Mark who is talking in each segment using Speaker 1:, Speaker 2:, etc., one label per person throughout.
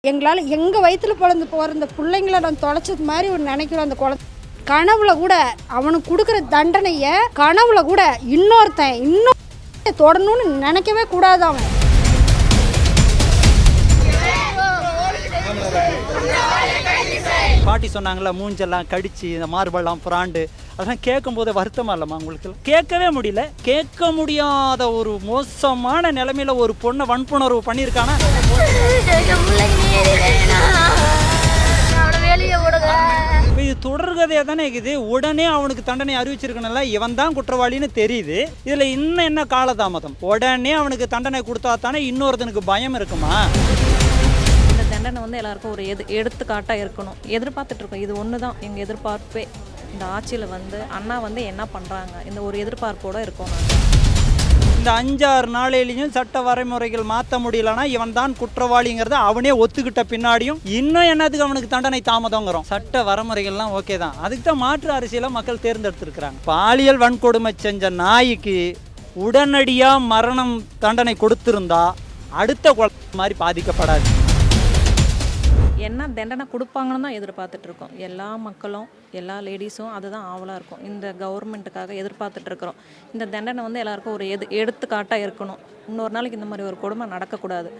Speaker 1: எங்களால் எங்கள் வயிற்றில் பிறந்து போகிற இந்த பிள்ளைங்கள நான் தொலைச்சது மாதிரி ஒரு நினைக்கிறோம். அந்த குழந்தை கனவுல கூட அவனுக்கு கொடுக்குற தண்டனையை கனவுல கூட இன்னும் தொடணும்னு நினைக்கவே கூடாது. அவன்
Speaker 2: பாட்டி சொன்னாங்களா, மூஞ்செல்லாம் கடிச்சு இந்த மார்பெல்லாம் புறாண்டு, அதெல்லாம் கேட்கும் போது வருத்தமா இல்லைம்மா உங்களுக்கு? கேட்கவே முடியல. கேட்க முடியாத ஒரு மோசமான நிலைமையில ஒரு பொண்ணை வன்புணர்வு பண்ணியிருக்கானா? இது தொடர்கதையாக தானே இருக்குது. உடனே அவனுக்கு தண்டனை அறிவிச்சிருக்கணும்ல. இவன் தான் குற்றவாளின்னு தெரியுது. இதில் இன்னும் என்ன காலதாமதம்? உடனே அவனுக்கு தண்டனை கொடுத்தா தானே இன்னொருத்தனுக்கு பயம் இருக்குமா?
Speaker 3: இந்த தண்டனை வந்து எல்லாருக்கும் ஒரு எடுத்துக்காட்டாக இருக்கணும். எதிர்பார்த்துட்ருக்கோம். இது ஒன்று தான் எங்கள் எதிர்பார்ப்பே. இந்த ஆட்சியில் வந்து அண்ணா வந்து என்ன பண்ணுறாங்க, இந்த ஒரு எதிர்பார்ப்போடு இருக்கோம்.
Speaker 2: இந்த 5-6 நாளையிலையும் சட்ட வரைமுறைகள் மாற்ற முடியலன்னா இவன் தான் குற்றவாளிங்கிறத அவனே ஒத்துக்கிட்ட பின்னாடியும் இன்னும் என்னதுக்கு அவனுக்கு தண்டனை தாமதங்கிறோம். சட்ட வரைமுறைகள்லாம் ஓகே தான், அதுக்கு தான் மாற்று அரசியலை மக்கள் தேர்ந்தெடுத்திருக்கிறாங்க. பாலியல் வன்கொடுமை செஞ்ச நாய்க்கு உடனடியாக மரணம் தண்டனை கொடுத்திருந்தா அடுத்த குழந்தை மாதிரி பாதிக்கப்படாது.
Speaker 3: என்ன தண்டனை கொடுப்பாங்கன்னு தான் எதிர்பார்த்துட்ருக்கோம். எல்லா மக்களும், எல்லா லேடிஸும் அதுதான் ஆவலாக இருக்கும். இந்த கவர்மெண்ட்டுக்காக எதிர்பார்த்துட்ருக்குறோம். இந்த தண்டனை வந்து எல்லாருக்கும் ஒரு எடுத்துக்காட்டாக இருக்கணும். இன்னொரு நாளைக்கு இந்த மாதிரி ஒரு கொடுமை நடக்கக்கூடாது.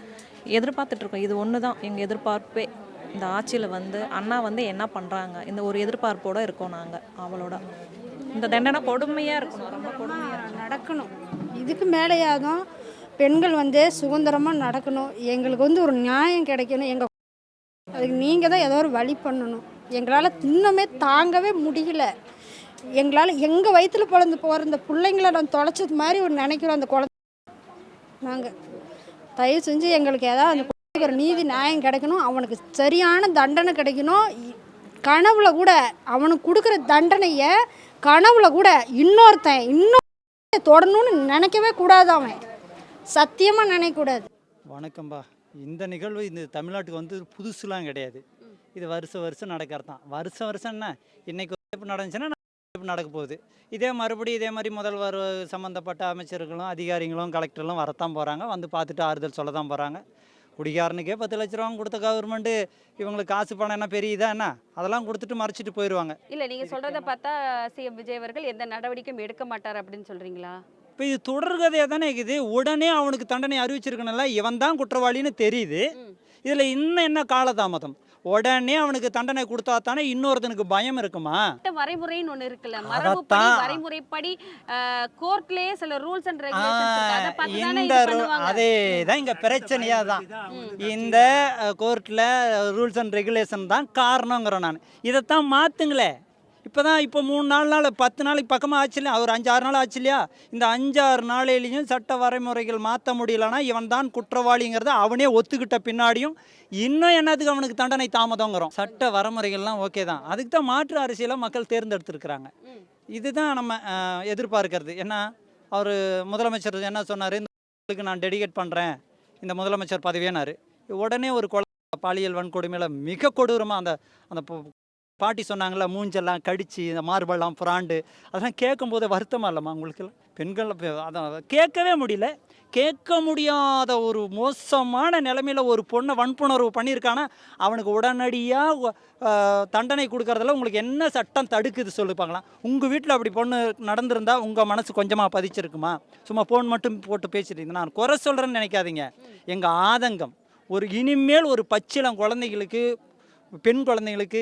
Speaker 3: எதிர்பார்த்துட்ருக்கோம். இது ஒன்று தான் எங்கள் எதிர்பார்ப்பே. இந்த ஆட்சியில் வந்து அண்ணா வந்து என்ன பண்ணுறாங்க, இந்த ஒரு எதிர்பார்ப்போடு இருக்கோம். நாங்கள் அவளோட இந்த தண்டனை கொடுமையாக இருக்கணும், ரொம்ப கொடுமையாக
Speaker 1: நடக்கணும். இதுக்கு மேலேயாதான் பெண்கள் வந்து சுதந்திரமாக நடக்கணும். எங்களுக்கு வந்து ஒரு நியாயம் கிடைக்கணும். அதுக்கு நீங்கள் தான் ஏதோ ஒரு வழி பண்ணணும். எங்களால் இன்னுமே தாங்கவே முடியல. எங்களால் எங்கள் வயிற்றில் பிறந்து போகிற இந்த பிள்ளைங்கள நான் தொலைச்சது மாதிரி ஒரு நினைக்கிறோம். அந்த குழந்தை நாங்கள் தயவு செஞ்சு எங்களுக்கு ஏதாவது அந்த குழந்தைக்கு ஒரு நீதி நியாயம் கிடைக்கணும். அவனுக்கு சரியான தண்டனை கிடைக்கணும். கனவுல கூட அவனுக்கு கொடுக்குற தண்டனையை கனவுல கூட இன்னும் தொடணும்னு நினைக்கவே கூடாது. அவன் சத்தியமாக நினைக்கக்கூடாது.
Speaker 2: வணக்கம்பா. இந்த நிகழ்வு இந்த தமிழ்நாட்டுக்கு வந்து புதுசுலாம் கிடையாது. இது வருஷம் நடக்கிறது தான். வருஷம் என்ன, இன்றைக்கி நடந்துச்சுன்னா நடக்க போகுது. இதே மாதிரி முதல்வர் சம்மந்தப்பட்ட அமைச்சர்களும் அதிகாரிகளும் கலெக்டர்களும் வரத்தான் போகிறாங்க. வந்து பார்த்துட்டு ஆறுதல் சொல்ல தான் போகிறாங்க. குடிகாரனுக்கே 10 லட்ச ரூபா கொடுத்த கவர்மெண்ட்டு இவங்களுக்கு காசு பணம் என்ன பெரியதா என்ன, அதெல்லாம் கொடுத்துட்டு மறைச்சிட்டு போயிடுவாங்க.
Speaker 4: இல்லை, நீங்கள் சொல்கிறத பார்த்தா சிஎம் விஜய் அவர்கள் எந்த நடவடிக்கையும் எடுக்க மாட்டார் அப்படின்னு சொல்கிறீங்களா?
Speaker 2: இப்போ இது தொடர்கதையாக தானே இருக்குது. உடனே அவனுக்கு தண்டனை அறிவிச்சிருக்கணும்ல. இவன் தான் குற்றவாளின்னு தெரியுது. இதில் இன்னும் என்ன காலதாமதம்? உடனே அவனுக்கு தண்டனை கொடுத்தா தானே இன்னொருத்தனுக்கு பயம் இருக்குமா?
Speaker 4: வரைமுறைன்னு ஒன்று இருக்குல்ல, மரபுப்படி வரைமுறைப்படி கோர்ட்லயே சில ரூல்ஸ் அண்ட் ரெகுலேஷன்ஸ்.
Speaker 2: அதே தான் இங்கே பிரச்சனையாக தான். இந்த கோர்ட்டில் ரூல்ஸ் அண்ட் ரெகுலேஷன் தான் காரணங்கிறோம் நான். இதைத்தான் மாற்றுங்களே. இப்போ 3-4 நாள் 10 நாளைக்கு பக்கமாக ஆச்சு இல்லையா, ஒரு 5-6 நாள் ஆச்சு இல்லையா? இந்த 5-6 நாளையிலையும் சட்ட வரைமுறைகள் மாற்ற முடியலன்னா இவன் தான் குற்றவாளிங்கிறத அவனே ஒத்துக்கிட்ட பின்னாடியும் இன்னும் என்னதுக்கு அவனுக்கு தண்டனை தாமதங்கிறோம். சட்ட வரைமுறைகள்லாம் ஓகே தான், அதுக்கு தான் மாற்று அரசியலை மக்கள் தேர்ந்தெடுத்திருக்கிறாங்க. இதுதான் நம்ம எதிர்பார்க்கறது. ஏன்னா அவர் முதலமைச்சர் என்ன சொன்னார், இந்த நான் டெடிகேட் பண்ணுறேன் இந்த முதலமைச்சர் பதவியேனார். உடனே ஒரு பாலியல் வன்கொடுமையில் மிக கொடூரமாக அந்த பாட்டி சொன்னாங்களா, மூஞ்செல்லாம் கடிச்சு இந்த மார்பெல்லாம் புறாண்டு, அதெல்லாம் கேட்கும் போது வருத்தமா இல்லைம்மா உங்களுக்கு? பெண்கள் அதான் கேட்கவே முடியல. கேட்க முடியாத ஒரு மோசமான நிலைமையில் ஒரு பொண்ணை வன்புணர்வு பண்ணியிருக்கானா அவனுக்கு உடனடியாக தண்டனை கொடுக்கறதில்ல. உங்களுக்கு என்ன சட்டம் தடுக்குது சொல்லிப்பாங்களா? உங்கள் வீட்டில் அப்படி பொண்ணு நடந்திருந்தால் உங்கள் மனசு கொஞ்சமாக பதிச்சிருக்குமா? சும்மா ஃபோன் மட்டும் போட்டு பேசிட்டு நான் குறை சொல்கிறேன்னு நினைக்காதீங்க. எங்கள் ஆதங்கம் இனிமேல் ஒரு பச்சிளம் குழந்தைகளுக்கு, பெண் குழந்தைங்களுக்கு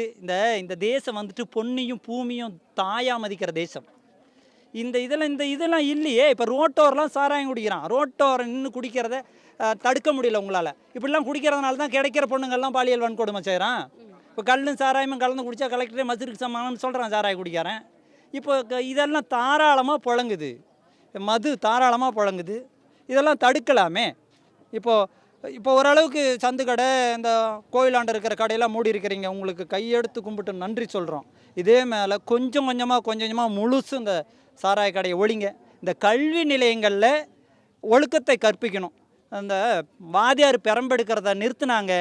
Speaker 2: இந்த தேசம் வந்துட்டு பொன்னியும் பூமியும் தாயாக மதிக்கிற தேசம். இதெல்லாம் இல்லையே. இப்போ ரோட்டோரெலாம் சாராயம் குடிக்கிறான். ரோட்டோரம் நின்று குடிக்கிறத தடுக்க முடியல உங்களால். இப்படிலாம் குடிக்கிறதுனால தான் கிடைக்கிற பொண்ணுங்கள்லாம் பாலியல் வன்கொடுமை செய்கிறான். இப்போ கல்லும் சாராயமும் கலந்து குடித்தா கலெக்டரே மதுருக்கு சமானம்னு சொல்கிறான் சாராய குடிக்கிறேன். இப்போ இதெல்லாம் தாராளமாக புழங்குது. மது தாராளமாக புழங்குது. இதெல்லாம் தடுக்கலாமே. இப்போ ஓரளவுக்கு சந்து கடை, இந்த கோயிலாண்டு இருக்கிற கடையெல்லாம் மூடி இருக்கிறீங்க. உங்களுக்கு கையெடுத்து கும்பிட்டு நன்றி சொல்கிறோம். இதே மேலே கொஞ்சம் கொஞ்சமாக முழுசு இந்த சாராய கடையை ஒழிங்க. இந்த கல்வி நிலையங்களில் ஒழுக்கத்தை கற்பிக்கணும். அந்த வாதியார் பெரம்பெடுக்கிறத நிறுத்தினாங்க.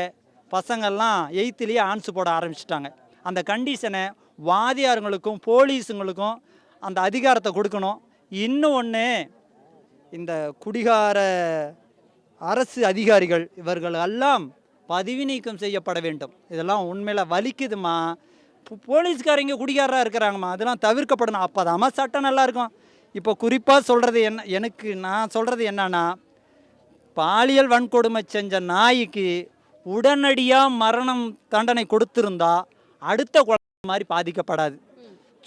Speaker 2: பசங்கள்லாம் 8லேயே ஆன்சு போட ஆரம்பிச்சிட்டாங்க. அந்த கண்டிஷனை வாதியாருங்களுக்கும் போலீஸுங்களுக்கும் அந்த அதிகாரத்தை கொடுக்கணும். இன்னும் ஒன்று, இந்த குடிகார அரசு அதிகாரிகள் இவர்கள் எல்லாம் பதவி நீக்கம் செய்யப்பட வேண்டும். இதெல்லாம் உண்மையில் வலிக்குதுமா. போலீஸ்காரங்க குடிகாரராக இருக்கிறாங்கம்மா, அதெல்லாம் தவிர்க்கப்படணும். அப்போதாம்மா சட்டம் நல்லா இருக்கும். இப்போ குறிப்பாக சொல்கிறது நான் சொல்கிறது என்னன்னா, பாலியல் வன்கொடுமை செஞ்ச நாய்க்கு உடனடியாக மரணம் தண்டனை கொடுத்துருந்தா அடுத்த குழந்தை மாதிரி பாதிக்கப்படாது.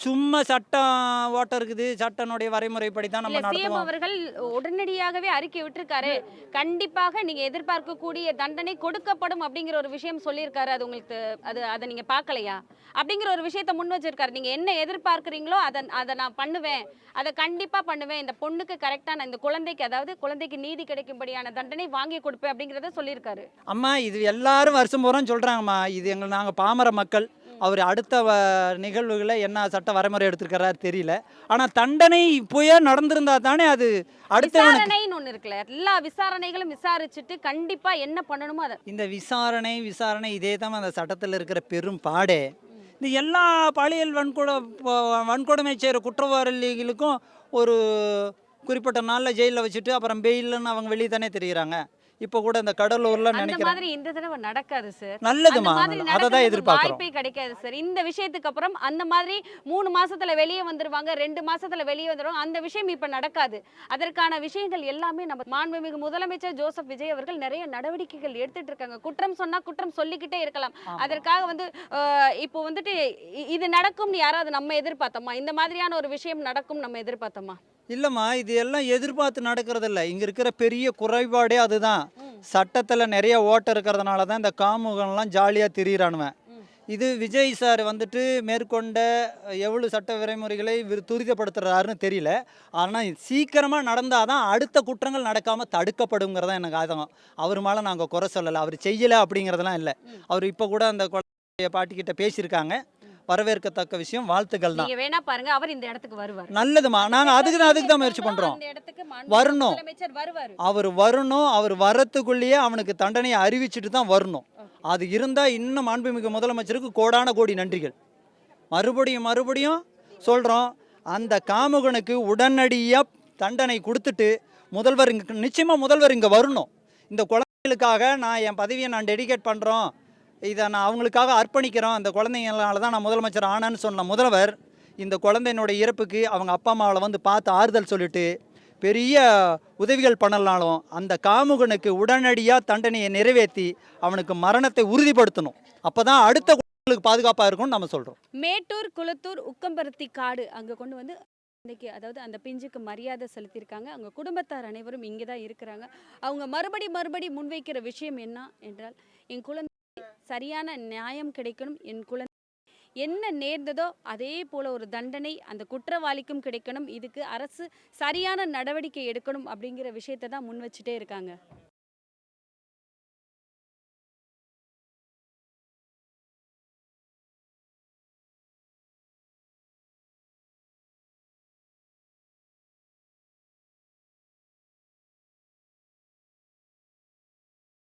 Speaker 2: சும்மா சட்டம் ஓட்டம் இருக்குது, சட்டனுடைய வரைமுறைப்படி தான் நம்ம
Speaker 4: இல்ல சிஎம்
Speaker 2: நடத்துவோம்.
Speaker 4: அவர்கள் உடனடியாகவே அறிக்கை விட்டிருக்காரு, கண்டிப்பாக நீங்க எதிர்பார்க்கக்கூடிய தண்டனை கொடுக்கப்படும் அப்படிங்கிற ஒரு விஷயம் சொல்லியிருக்காரு. அது உங்களுக்கு அதை நீங்க பார்க்கலையா? அப்படிங்கிற ஒரு விஷயத்த முன் வச்சிருக்காரு. நீங்க என்ன எதிர்பார்க்குறீங்களோ அதை நான் பண்ணுவேன், அதை கண்டிப்பா பண்ணுவேன், இந்த பொண்ணுக்கு கரெக்டான இந்த குழந்தைக்கு, அதாவது குழந்தைக்கு நீதி கிடைக்கும்படியான தண்டனை வாங்கி கொடுப்பேன் அப்படிங்கிறத சொல்லியிருக்காரு.
Speaker 2: அம்மா இது எல்லாரும் வருஷம் பூரா சொல்கிறாங்கம்மா. இது நாங்கள் பாமர மக்கள். அவர் அடுத்த நிகழ்வுகளை என்ன சட்ட வரைமுறை எடுத்திருக்கிறாரு தெரியல. ஆனால் தண்டனை இப்போயே நடந்திருந்தா தானே அது அடுத்த
Speaker 4: விசாரணைன்னு ஒன்று இருக்குல்ல, எல்லா விசாரணைகளும் விசாரிச்சுட்டு கண்டிப்பா என்ன பண்ணணுமோ அதை.
Speaker 2: இந்த விசாரணை இதே தான் அந்த சட்டத்தில் இருக்கிற பெரும் பாடே. இந்த எல்லா பாலியல் வன்கொடுமை செய்கிற குற்றவாளிகளுக்கும் ஒரு குறிப்பிட்ட நாளில் ஜெயிலில் வச்சுட்டு அப்புறம் பெயில்னு அவங்க வெளியே தானே தெரியுறாங்க. இப்போ கூட இந்த கடலூர்ல
Speaker 4: அந்த
Speaker 2: நினைக்கிறேன்
Speaker 4: மாதிரி இந்த தடவை நடக்காது சார்.
Speaker 2: நல்லதுமா,
Speaker 4: அந்த மாதிரி
Speaker 2: அதை தான்
Speaker 4: நடக்கிறதுக்கு
Speaker 2: எதிர்பார்க்கிறோம்.
Speaker 4: வாய்ப்பே கிடைக்காது சார். இந்த விஷயத்துக்கு அப்புறம் அந்த மாதிரி 3 மாசத்துல வெளியே வந்துருவாங்க, 2 மாசத்துல வெளியே வந்துருவாங்க. அந்த விஷயம் இப்ப நடக்காது. அதற்கான விஷயங்கள் எல்லாமே நம்ம மாண்புமிகு முதலமைச்சர் ஜோசப் விஜய் அவர்கள் நிறைய நடவடிக்கைகள் எடுத்துட்டு இருக்காங்க. குற்றம் சொன்னா குற்றம் சொல்லிக்கிட்டே இருக்கலாம். அதற்காக இப்போ வந்துட்டு இது நடக்கும்னு யாராவது நம்ம எதிர்பார்த்தோமா? இந்த மாதிரியான ஒரு விஷயம் நடக்கும் நம்ம எதிர்பார்த்தோமா?
Speaker 2: இல்லைம்மா, இது எல்லாம் எதிர்பார்த்து நடக்கிறதில்ல. இங்கே இருக்கிற பெரிய குறைபாடே அதுதான். சட்டத்தில் நிறைய ஓட்டம் இருக்கிறதுனால தான் இந்த காமுகன்லாம் ஜாலியாக திரியிறானுவன். இது விஜய் சார் வந்துட்டு மேற்கொண்ட எவ்வளவு சட்ட விதிமுறைகளை துரிதப்படுத்துறாருன்னு தெரியல. ஆனால் சீக்கிரமாக நடந்தால் தான் அடுத்த குற்றங்கள் நடக்காமல் தடுக்கப்படுங்கிறதா எனக்கு ஆதங்கம். அவர் மேலே நாங்கள் குறை சொல்லலை, அவர் செய்யலை அப்படிங்கிறதெல்லாம் இல்லை. அவர் இப்போ கூட அந்த குழந்தைய பாட்டிக்கிட்ட பேசியிருக்காங்க. வரவேற்கத்தக்க விஷயம், வாழ்த்துக்கள் தான்.
Speaker 4: நீங்க வேணா பாருங்க, அவர் இந்த இடத்துக்கு வருவார்.
Speaker 2: நல்லதுமா, நாங்கள் அதுக்கு தான் முயற்சி பண்ணுறோம். வரணும், அவர் வரணும். அவர் வரத்துக்குள்ளேயே அவனுக்கு தண்டனையை அறிவிச்சிட்டு தான் வரணும். அது இருந்தால் இன்னும் மாண்புமிகு முதலமைச்சருக்கு கோடான கோடி நன்றிகள். மறுபடியும் சொல்கிறோம், அந்த காமுகனுக்கு உடனடியாக தண்டனை கொடுத்துட்டு நிச்சயமாக முதல்வர் இங்கே வரணும். இந்த குழந்தைகளுக்காக நான் என் பதவியை டெடிகேட் பண்ணுறோம், இதை நான் அவங்களுக்காக அர்ப்பணிக்கிறோம், அந்த குழந்தைங்களால தான் நான் முதலமைச்சர் ஆனேன்னு சொன்ன முதல்வர் இந்த குழந்தையினுடைய இறப்புக்கு அவங்க அப்பா அம்மாவை பார்த்து ஆறுதல் சொல்லிட்டு பெரிய உதவிகள் பண்ணலாலும் அந்த காமுகனுக்கு உடனடியாக தண்டனையை நிறைவேற்றி அவனுக்கு மரணத்தை உறுதிப்படுத்தணும். அப்போ தான் அடுத்த குழந்தைகளுக்கு பாதுகாப்பாக இருக்கும்னு நம்ம சொல்கிறோம்.
Speaker 4: மேட்டூர், குளத்தூர், உக்கம்பருத்தி காடு அங்கே கொண்டு வந்து இன்னைக்கு அதாவது அந்த பிஞ்சுக்கு மரியாதை செலுத்தியிருக்காங்க. அவங்க குடும்பத்தார் அனைவரும் இங்கே தான் இருக்கிறாங்க. அவங்க மறுபடி முன்வைக்கிற விஷயம் என்ன என்றால், என் குழந்தை சரியான நியாயம் கிடைக்கணும், என் குழந்தை என்ன நேர்ந்ததோ அதே போல ஒரு தண்டனை அந்த குற்றவாளிக்கும் கிடைக்கணும், இதுக்கு அரசு சரியான நடவடிக்கை எடுக்கணும் அப்படிங்கிற விஷயத்தை தான் முன் வச்சுட்டே இருக்காங்க.